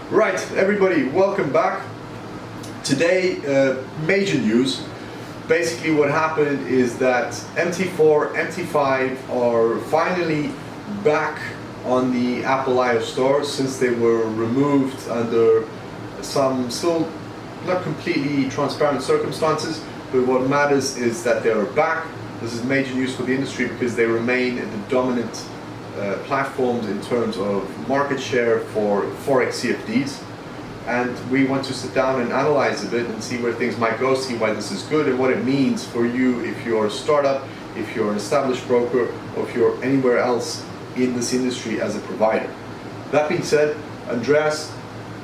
Right, everybody, welcome back. Today, major news. Basically what happened is that MT4, MT5 are finally back on the Apple iOS store since they were removed under some still not completely transparent circumstances, but what matters is that they are back. This is major news for the industry because they remain the dominant platforms in terms of market share for Forex CFDs, and we want to sit down and analyze a bit and see where things might go, see why this is good and what it means for you if you're a startup, if you're an established broker, or if you're anywhere else in this industry as a provider. That being said, Andreas,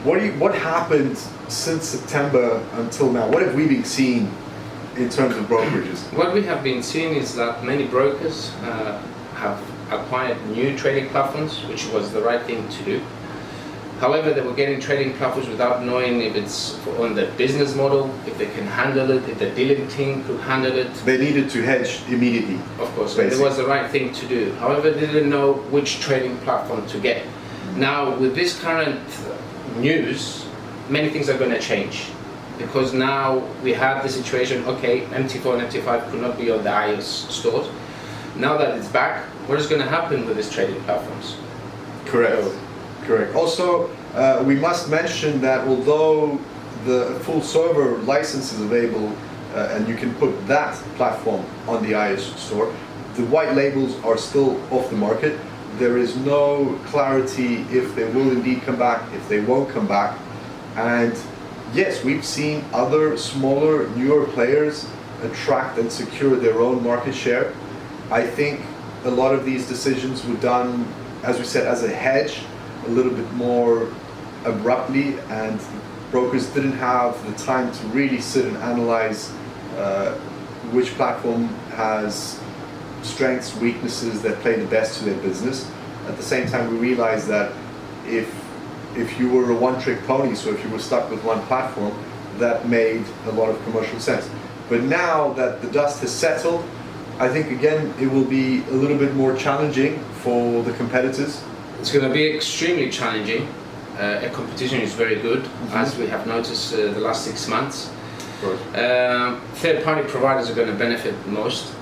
what happened since September until now? What have we been seeing in terms of brokerages? What we have been seeing is that many brokers have acquired new trading platforms, which was the right thing to do. However, they were getting trading platforms without knowing if it's on the business model, if they can handle it, if the dealing team could handle it. They needed to hedge immediately. Of course, it was the right thing to do. However, they didn't know which trading platform to get. Now, with this current news, many things are going to change. Because now we have the situation, okay, MT4 and MT5 could not be on the iOS stores. Now that it's back, what is going to happen with these trading platforms? Correct. Correct. Also, we must mention that although the full server license is available and you can put that platform on the iOS store, the white labels are still off the market. There is no clarity if they will indeed come back, if they won't come back. And yes, we've seen other smaller, newer players attract and secure their own market share. I think a lot of these decisions were done, as we said, as a hedge, a little bit more abruptly, and brokers didn't have the time to really sit and analyze which platform has strengths, weaknesses that play the best to their business. At the same time, we realized that if you were a one-trick pony, so if you were stuck with one platform, that made a lot of commercial sense. But now that the dust has settled, I think again it will be a little bit more challenging for the competitors. It's going to be extremely challenging. Competition is very good, as we have noticed the last 6 months. Third-party providers are going to benefit most.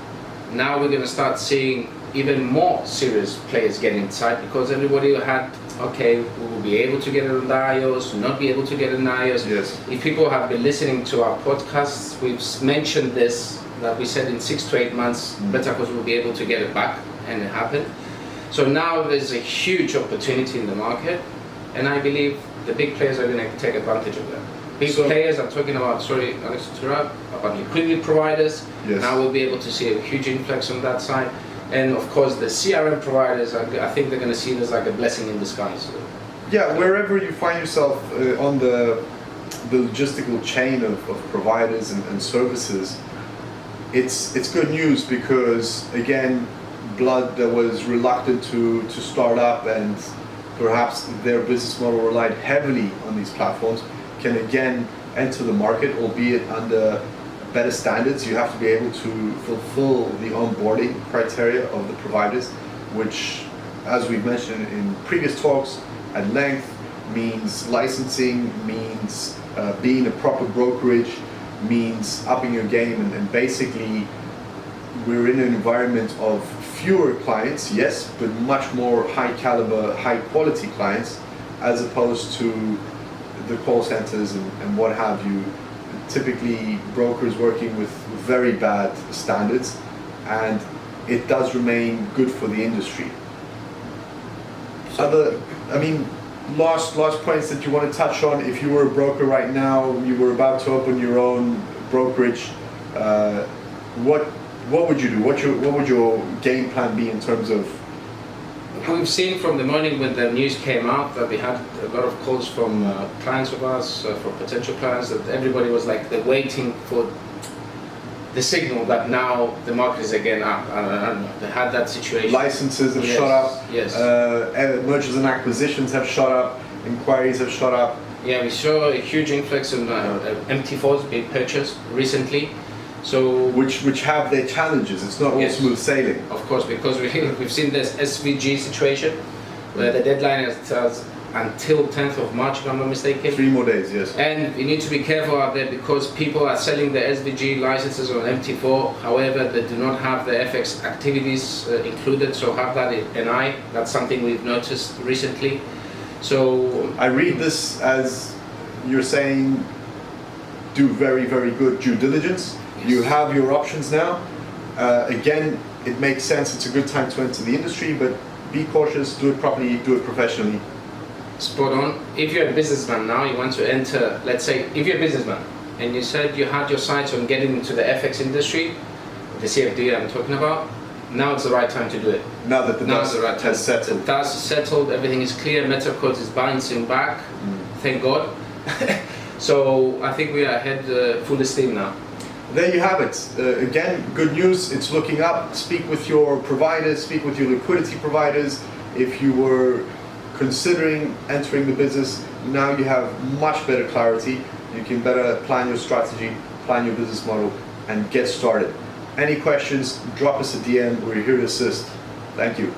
Now we're going to start seeing even more serious players get inside, because everybody had, okay, we will be able to get it on the iOS, not be able to get it on iOS. Yes. If people have been listening to our podcasts, we've mentioned this, that we said in 6 to 8 months, Metaquotes will be able to get it back, and it happened. So now there's a huge opportunity in the market, and I believe the big players are going to take advantage of that. Big players, I'm talking about, sorry Alex to interrupt, about liquidity providers. Yes. Now we'll be able to see a huge influx on that side. And of course the CRM providers, I think they're going to see it as like a blessing in disguise. Yeah, wherever you find yourself on the logistical chain of providers and services, it's good news, because again, blood that was reluctant to start up and perhaps their business model relied heavily on these platforms can again enter the market, albeit under better standards. You have to be able to fulfill the onboarding criteria of the providers, which, as we've mentioned in previous talks at length, means licensing, means being a proper brokerage, means upping your game, and basically we're in an environment of fewer clients, yes, but much more high caliber, high quality clients, as opposed to the call centers and what have you. Typically brokers working with very bad standards, and it does remain good for the industry. Last points that you want to touch on. If you were a broker right now, you were about to open your own brokerage, what would you do? What would your game plan be in terms of? We've seen from the morning when the news came out that we had a lot of calls from clients of ours, for potential clients, that everybody was like they're waiting for the signal that now the market is again up. I don't know. They had that situation. Licenses have shot up. Yes. Mergers and acquisitions have shot up. Inquiries have shot up. Yeah, we saw a huge influx in MT4s being purchased recently. So which have their challenges. It's not all smooth sailing. Of course, because we've seen this SVG situation where the deadline has until 10th of March, if I'm not mistaken. 3 more days, yes. And you need to be careful out there because people are selling the SVG licenses on MT4. However, they do not have the FX activities included, so have that in eye. That's something we've noticed recently. So I read this as you're saying do very, very good due diligence. Yes. You have your options now. Again, it makes sense. It's a good time to enter the industry, but be cautious, do it properly, do it professionally. Spot on. If you're a businessman now, you want to enter, let's say, if you're a businessman and you said you had your sights on getting into the FX industry, the CFD I'm talking about, now it's the right time to do it. Now that the dust right time. has settled. The dust is settled, everything is clear, Metaquotes is bouncing back, thank God. So I think we are ahead full steam now. There you have it. Again, good news, it's looking up. Speak with your providers, speak with your liquidity providers. If you were considering entering the business, now you have much better clarity. You can better plan your strategy, plan your business model, and get started. Any questions, drop us a DM. We're here to assist. Thank you.